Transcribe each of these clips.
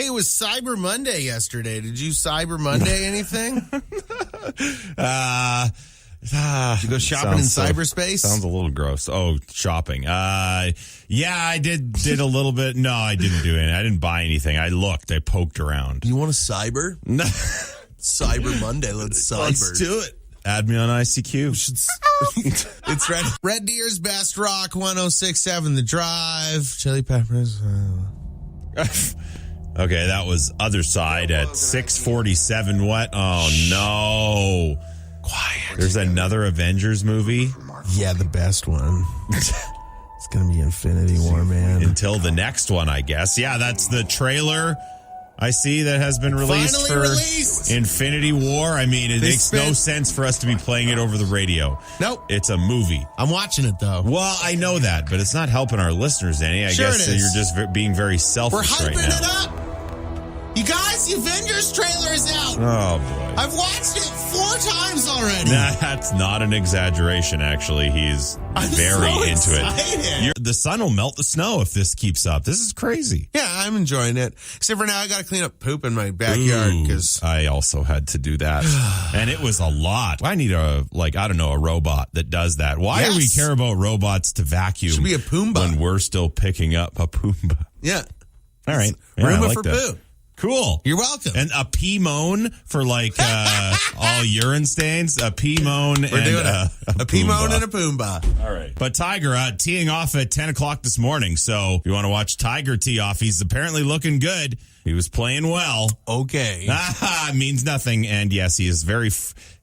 Hey, it was Cyber Monday yesterday. Did you Cyber Monday anything? Did you go shopping in cyberspace? Sounds a little gross. Oh, shopping. Yeah, I did a little bit. No, I didn't do it. I didn't buy anything. I looked. I poked around. You want to cyber? No. Cyber Monday. Let's cyber. Let's do it. Add me on ICQ. It's ready. Red Deer's Best Rock 106.7 The Drive. Chili Peppers. Okay, that was Other Side at 6:47. What? Oh, no. Quiet. There's another Avengers movie. Yeah, the best one. It's going to be Infinity War, man. Until the next one, I guess. Yeah, that's the trailer I see that has been released Finally for released. Infinity War. I mean, it makes no sense for us to be playing it over the radio. Nope. It's a movie. I'm watching it, though. Well, I know that, but it's not helping our listeners any. I Sure guess it is. you're just being very We're selfish hyping right now. it up. You guys, the Avengers trailer is out. Oh, boy. I've watched it 4 times already. That's not an exaggeration, actually. He's very so into excited. it. The sun will melt the snow if this keeps up. This is crazy. Yeah, I'm enjoying it. Except for now, I got to clean up poop in my backyard because I also had to do that. And it was a lot. I need a robot that does that. Why do we care about robots to vacuum? Should be a Pumbaa. When we're still picking up a Pumbaa. Yeah. All right. Yeah, Roomba I like for that. poo. Cool. You're welcome. And a pee moan for all urine stains. A pee moan We're and doing a a pee moan Pumbaa. and a Pumbaa. All right. But Tiger teeing off at 10 o'clock this morning. So if you want to watch Tiger tee off, he's apparently looking good. He was playing well. Okay. Means nothing. And yes, he is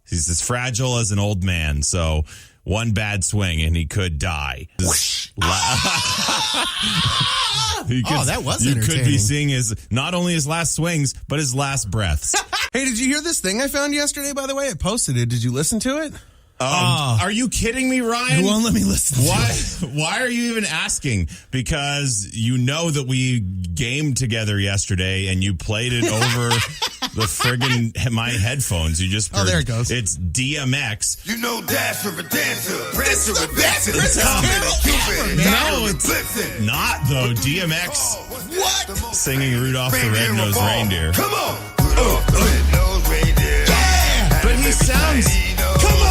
he's as fragile as an old man. So one bad swing and he could die. That was You entertaining. could be seeing not only his last swings, but his last breaths. Hey, did you hear this thing I found yesterday, by the way? I posted it. Did you listen to it? Are you kidding me, Ryan? You won't let me listen to it. Why are you even asking? Because you know that we gamed together yesterday and you played it over the friggin' my headphones. You just heard, there it goes. It's DMX. You know Dasher a dancer, Prancer a dancer. Christmas carol ever, man. No, it's not though. DMX What? singing Rudolph the Red-Nosed Reindeer. Come on, Rudolph the Red-Nosed Reindeer. Yeah. But he sounds Come on.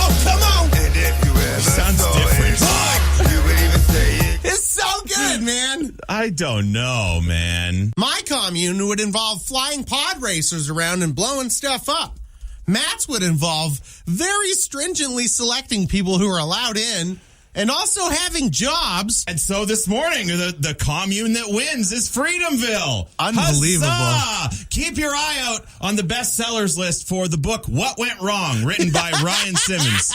And if you ever sounds saw different. it, you would even say it. It's so good, man. I don't know, man. My commune would involve flying pod racers around and blowing stuff up. Matt's would involve very stringently selecting people who are allowed in and also having jobs. And so this morning, the commune that wins is Freedomville. Unbelievable. Huzzah! Keep your eye out on the bestsellers list for the book What Went Wrong, written by Ryan Simmons.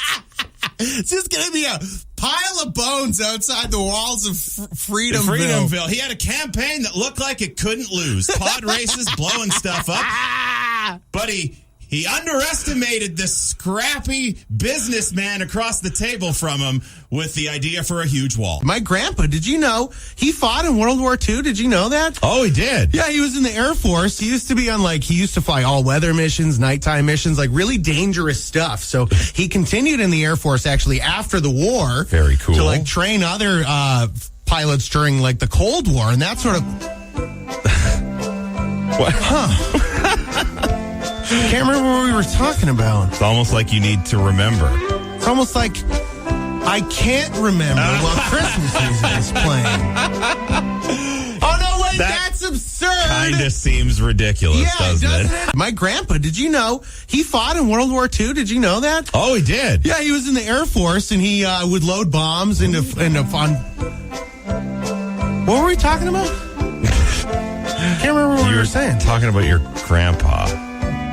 It's just going to be a pile of bones outside the walls of Freedomville. Freedomville. He had a campaign that looked like it couldn't lose. Pod races, blowing stuff up. But he underestimated the scrappy businessman across the table from him with the idea for a huge wall. My grandpa, did you know he fought in World War II? Did you know that? Oh, he did? Yeah, he was in the Air Force. He used to be on he used to fly all-weather missions, nighttime missions, really dangerous stuff. So he continued in the Air Force actually after the war. Very cool. To train other pilots during the Cold War and that sort of... What? Can't remember what we were talking about. It's almost like you need to remember. It's almost like I can't remember while Christmas music is playing. Oh, no, wait, that's absurd. Kind of seems ridiculous, doesn't it? My grandpa, did you know he fought in World War II? Did you know that? Oh, he did? Yeah, he was in the Air Force, and he would load bombs into on... What were we talking about? Can't remember what we were saying. Talking about your grandpa.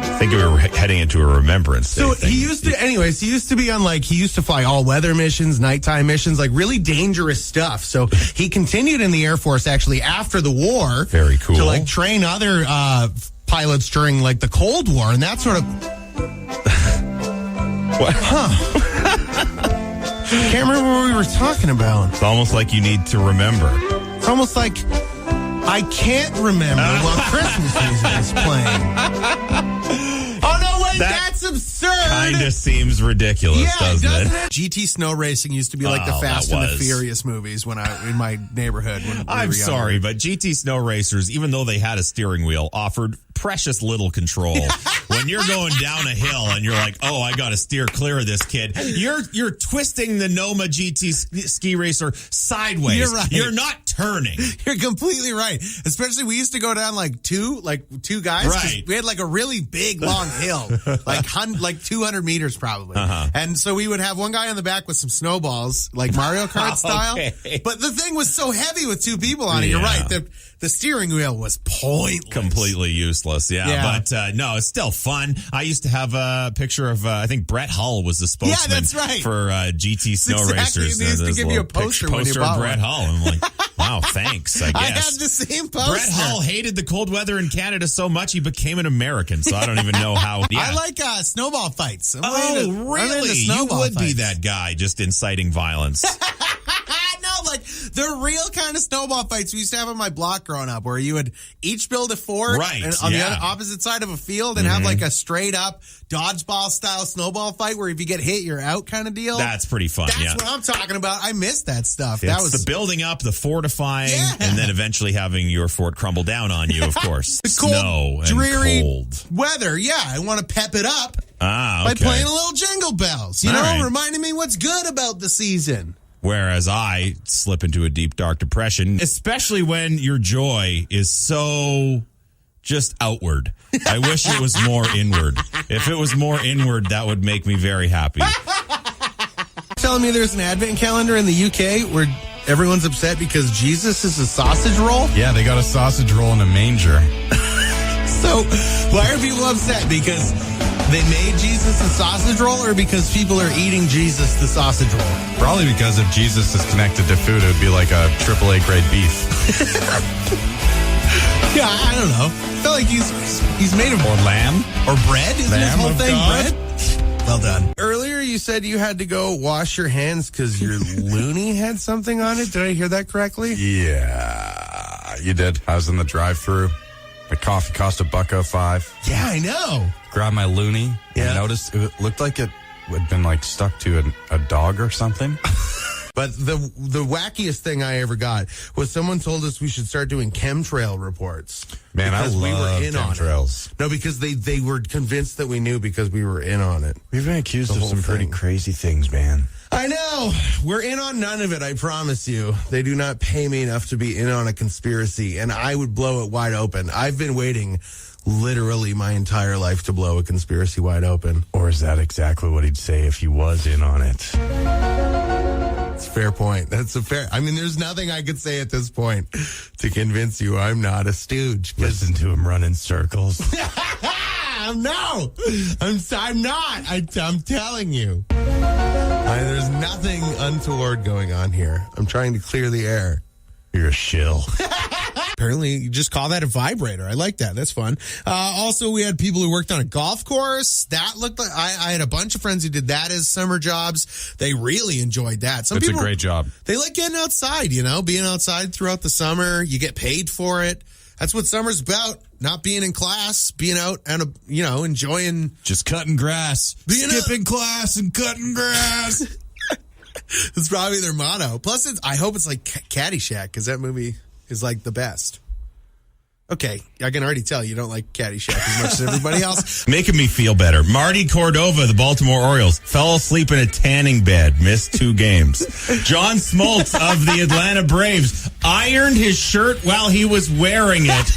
I think we were heading into a remembrance day So thing. he used to be on he used to fly all-weather missions, nighttime missions, really dangerous stuff. So he continued in the Air Force actually after the war. Very cool. To train other pilots during the Cold War and that sort of... What? Can't remember what we were talking about. It's almost like you need to remember. It's almost like I can't remember while Christmas music is playing. Oh, no, wait, like, that's absurd. Kind of seems ridiculous, doesn't it? GT snow racing used to be like the Fast and the Furious movies when in my neighborhood. When I'm sorry, but GT Snow Racers, even though they had a steering wheel, offered precious little control. When you're going down a hill and you're like, oh, I got to steer clear of this kid, you're twisting the Noma GT ski racer sideways. You're right. You're not turning. You're completely right. Especially we used to go down like two guys. Right. We had like a really big long hill, like 200 meters probably. And so we would have one guy on the back with some snowballs, like Mario Kart style. Okay. But the thing was so heavy with two people on it. You're right. The steering wheel was pointless. Completely useless, yeah. But no, it's still fun. I used to have a picture of, I think Brett Hull was the spokesman that's right. for GT Snow Racers. They used to give you a poster when you bought of Brett Hull. I'm like, wow, thanks, I guess. I had the same poster. Brett Hull hated the cold weather in Canada so much he became an American, so I don't even know how. Yeah. I like snowball fights. Really? You would be that guy just inciting violence. Like the real kind of snowball fights we used to have on my block growing up, where you would each build a fort on the opposite side of a field and have like a straight up dodgeball style snowball fight where if you get hit, you're out kind of deal. That's pretty fun. That's what I'm talking about. I missed that stuff. That was the building up, the fortifying, and then eventually having your fort crumble down on you, of course. The cold, snow dreary and cold weather. Yeah, I want to pep it up by playing a little Jingle Bells. You know, reminding me what's good about the season. Whereas I slip into a deep, dark depression, especially when your joy is so just outward. I wish it was more inward. If it was more inward, that would make me very happy. Telling me there's an advent calendar in the UK where everyone's upset because Jesus is a sausage roll? Yeah, they got a sausage roll in a manger. So why are people upset? Because they made Jesus a sausage roll, or because people are eating Jesus the sausage roll? Probably because if Jesus is connected to food, it would be like a AAA grade beef. Yeah, I don't know. I feel like he's made of... Or lamb. Or bread? Isn't his whole thing God? bread? Well done. Earlier you said you had to go wash your hands because your loony had something on it. Did I hear that correctly? Yeah, you did. I was in the drive-thru. My coffee cost $1.05. Yeah, I know. Grabbed my loony. Yeah. And noticed it looked like it had been like stuck to a dog or something. But the wackiest thing I ever got was someone told us we should start doing chemtrail reports. Man, I love chemtrails. No, because they were convinced that we knew because we were in on it. We've been accused of some pretty crazy things, man. I know. We're in on none of it, I promise you. They do not pay me enough to be in on a conspiracy, and I would blow it wide open. I've been waiting literally my entire life to blow a conspiracy wide open. Or is that exactly what he'd say if he was in on it? It's a fair point. I mean, there's nothing I could say at this point to convince you I'm not a stooge. Listen to him run in circles. No, I'm not. I'm telling you. There's nothing untoward going on here. I'm trying to clear the air. You're a shill. Apparently, you just call that a vibrator. I like that. That's fun. Also, we had people who worked on a golf course. That looked like I had a bunch of friends who did that as summer jobs. They really enjoyed that. It's a great job. They like getting outside, being outside throughout the summer. You get paid for it. That's what summer's about. Not being in class, being out and, enjoying. Just cutting grass. Skipping class and cutting grass. That's probably their motto. Plus, I hope it's like Caddyshack, because that movie is like the best. Okay, I can already tell you don't like Caddyshack as much as everybody else. Making me feel better. Marty Cordova, the Baltimore Orioles, fell asleep in a tanning bed, missed 2 games. John Smoltz of the Atlanta Braves ironed his shirt while he was wearing it,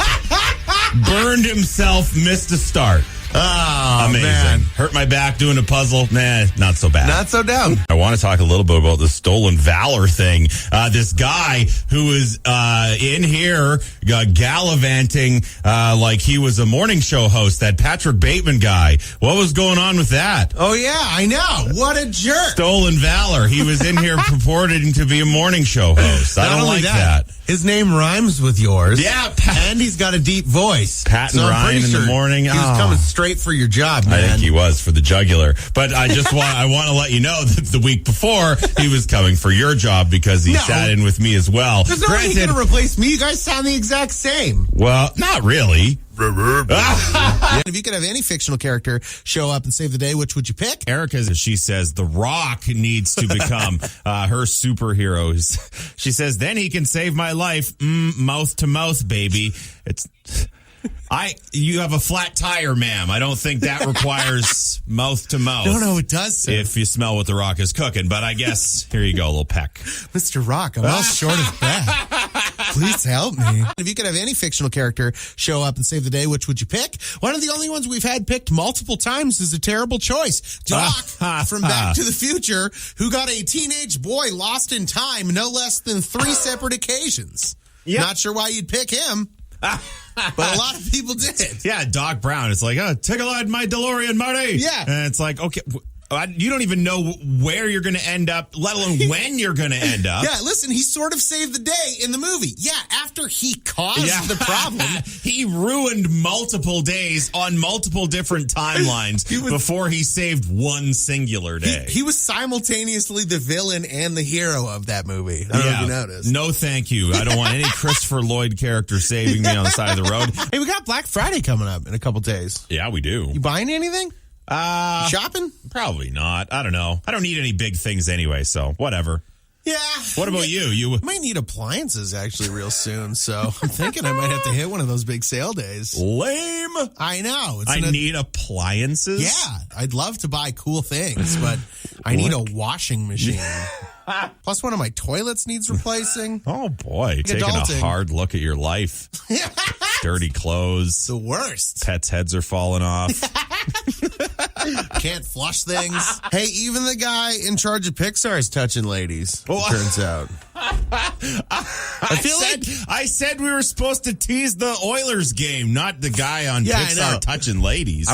burned himself, missed a start. Oh, amazing. Man. Hurt my back doing a puzzle. Nah, not so bad. Not so down. I want to talk a little bit about the stolen valor thing. This guy who is in here gallivanting like he was a morning show host, that Patrick Bateman guy. What was going on with that? Oh, yeah, I know. What a jerk. Stolen valor. He was in here purporting to be a morning show host. I don't like that. His name rhymes with yours. Yeah. And he's got a deep voice. Pat and Ryan in the morning. He was coming straight for your job, man. I think he was for the jugular. But I want to let you know that the week before, he was coming for your job because he sat in with me as well. There's no way he's going to replace me. You guys sound the exact same. Well, not really. If you could have any fictional character show up and save the day, which would you pick? Erica, she says, The Rock needs to become her superhero. She says, then he can save my life. Mouth to mouth, baby. You have a flat tire, ma'am. I don't think that requires mouth to mouth. No, it does, sir. If you smell what The Rock is cooking. But I guess, here you go, a little peck. Mr. Rock, I'm all short of breath. Please help me. If you could have any fictional character show up and save the day, which would you pick? One of the only ones we've had picked multiple times is a terrible choice. Doc from Back to the Future, who got a teenage boy lost in time no less than 3 separate occasions. Yep. Not sure why you'd pick him. But a lot of people did. Yeah, Doc Brown. It's like, take a ride in my DeLorean, Marty. Yeah. And it's like, okay, you don't even know where you're going to end up, let alone when you're going to end up. Yeah, listen, he sort of saved the day in the movie. Yeah, after he caused the problem. He ruined multiple days on multiple different timelines before he saved one singular day. He was simultaneously the villain and the hero of that movie. I don't know if you noticed. No, thank you. I don't want any Christopher Lloyd character saving me on the side of the road. Hey, we got Black Friday coming up in a couple days. Yeah, we do. You buying anything? Shopping? Probably not. I don't know. I don't need any big things anyway, so whatever. Yeah. What about you? You might need appliances actually real soon, so I'm thinking I might have to hit one of those big sale days. Lame. I know. I need appliances? Yeah. I'd love to buy cool things, but I need a washing machine. Plus, one of my toilets needs replacing. Oh, boy. Taking adulting. a hard look at your life. Dirty clothes. The worst. Pets' heads are falling off. Can't flush things. Hey, even the guy in charge of Pixar is touching ladies, it turns out. I said we were supposed to tease the Oilers game, not the guy on Pixar touching ladies.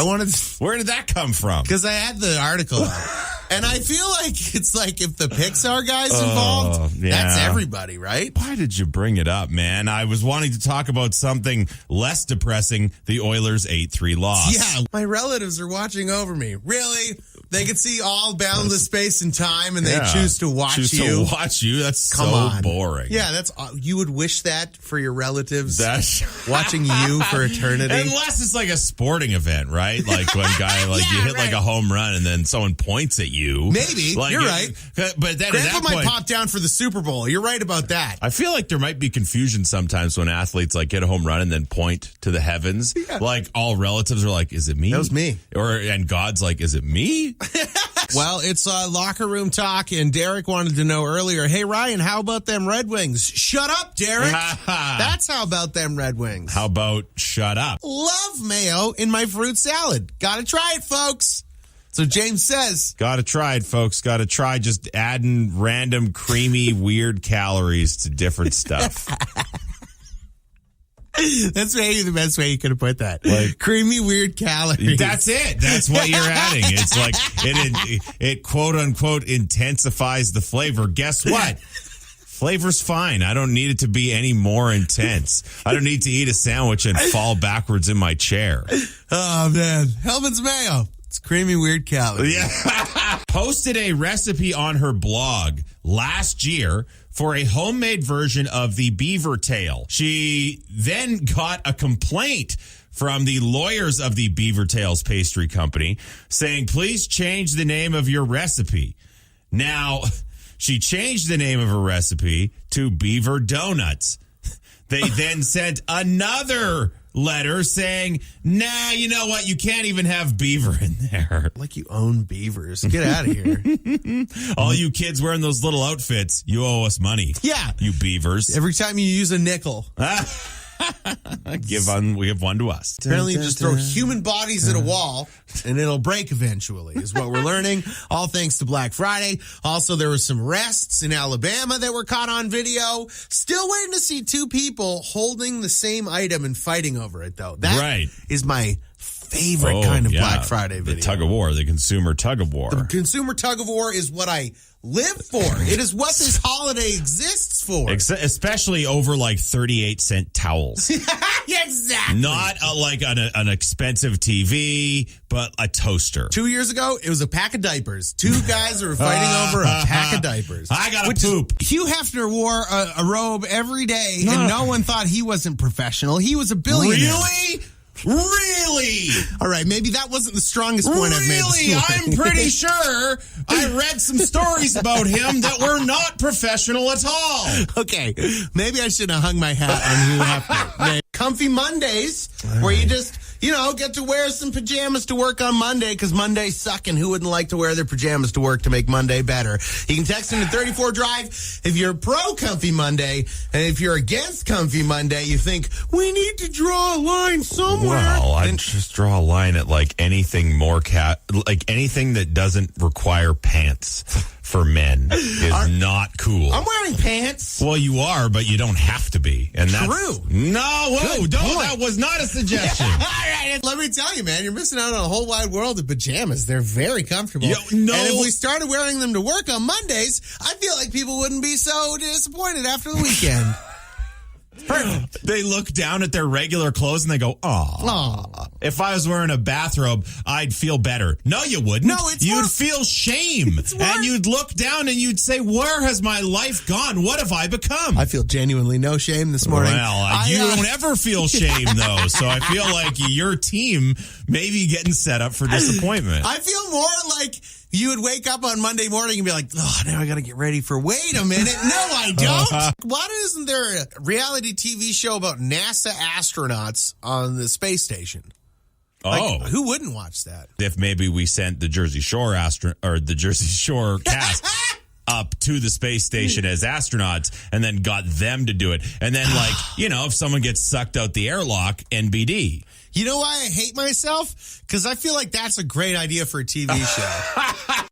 Where did that come from? Because I had the article up. And I feel like it's like if the Pixar guy's involved, that's everybody, right? Why did you bring it up, man? I was wanting to talk about something less depressing, the Oilers 8-3 loss. Yeah, my relatives are watching over me. Really? They can see all boundless space and time, and they choose to watch you. That's so boring. Yeah, that's you would wish that for your relatives. Watching you for eternity. Unless it's like a sporting event, right? Like when you hit like a home run and then someone points at you. Maybe you're right. But then Grandpa might pop down for the Super Bowl. You're right about that. I feel like there might be confusion sometimes when athletes like get a home run and then point to the heavens. Yeah. Like all relatives are like, "Is it me?" That was me. And God's like, "Is it me?" Well, it's locker room talk, and Derek wanted to know earlier, hey, Ryan, how about them Red Wings? Shut up, Derek. That's how about them Red Wings. How about shut up? Love mayo in my fruit salad. Gotta try it, folks. So James says. Gotta try it, folks. Gotta try just adding random, creamy, weird calories to different stuff. That's maybe the best way you could have put that. Like creamy, weird calories. That's it. That's what you're adding. It's like it quote unquote intensifies the flavor. Guess what? Flavor's fine. I don't need it to be any more intense. I don't need to eat a sandwich and fall backwards in my chair. Oh man, Hellman's mayo. It's creamy, weird calories. Yeah. Posted a recipe on her blog last year for a homemade version of the beaver tail. She then got a complaint from the lawyers of the Beaver Tails Pastry Company saying, please change the name of your recipe. Now, she changed the name of her recipe to Beaver Donuts. They then sent another letter saying, nah, you know what? You can't even have beaver in there. Like you own beavers. Get out of here. All you kids wearing those little outfits, you owe us money. Yeah. You beavers. Every time you use a nickel. Give one to us. Apparently, you just throw human bodies at a wall, and it'll break eventually, is what we're learning. All thanks to Black Friday. Also, there were some arrests in Alabama that were caught on video. Still waiting to see 2 people holding the same item and fighting over it, though. That is my favorite kind of Black Friday video. The tug of war, the consumer tug of war. The consumer tug of war is what I live for. It is what this holiday exists for. Especially over like 38-cent towels. Yeah, exactly. Not like an expensive TV, but a toaster. 2 years ago, it was a pack of diapers. 2 guys were fighting over a pack of diapers. I got to poop. Hugh Hefner wore a robe every day, and no one thought he wasn't professional. He was a billionaire. Really? Really? All right, maybe that wasn't the strongest point I've made this Really? morning. I'm pretty sure I read some stories about him that were not professional at all. Okay, maybe I should have hung my hat on Hugh Hefner. Comfy Mondays, where you just, get to wear some pajamas to work on Monday, because Mondays suck, and who wouldn't like to wear their pajamas to work to make Monday better? You can text into 34 Drive if you're pro Comfy Monday, and if you're against Comfy Monday, you think, we need to draw a line somewhere. Well, I'd just draw a line at like anything like anything that doesn't require pants for men is not cool. I'm wearing pants. Well, you are, but you don't have to be. And that's True. No, whoa, Good don't. point. That was not a suggestion. All right, let me tell you, man, you're missing out on a whole wide world of pajamas. They're very comfortable. No. And if we started wearing them to work on Mondays, I feel like people wouldn't be so disappointed after the weekend. Perfect. They look down at their regular clothes and they go, "Aw." If I was wearing a bathrobe, I'd feel better. No, you wouldn't. No, it's You'd more- feel shame. And you'd look down and you'd say, where has my life gone? What have I become? I feel genuinely no shame this morning. Well, you don't ever feel shame, though. So I feel like your team may be getting set up for disappointment. I feel more like you would wake up on Monday morning and be like, oh, now I got to get ready for, wait a minute. No, I don't. Why isn't there a reality TV show about NASA astronauts on the space station? Like, who wouldn't watch that? If maybe we sent the Jersey Shore the Jersey Shore cast up to the space station as astronauts and then got them to do it. And then, if someone gets sucked out the airlock, NBD. You know why I hate myself? Because I feel like that's a great idea for a TV show.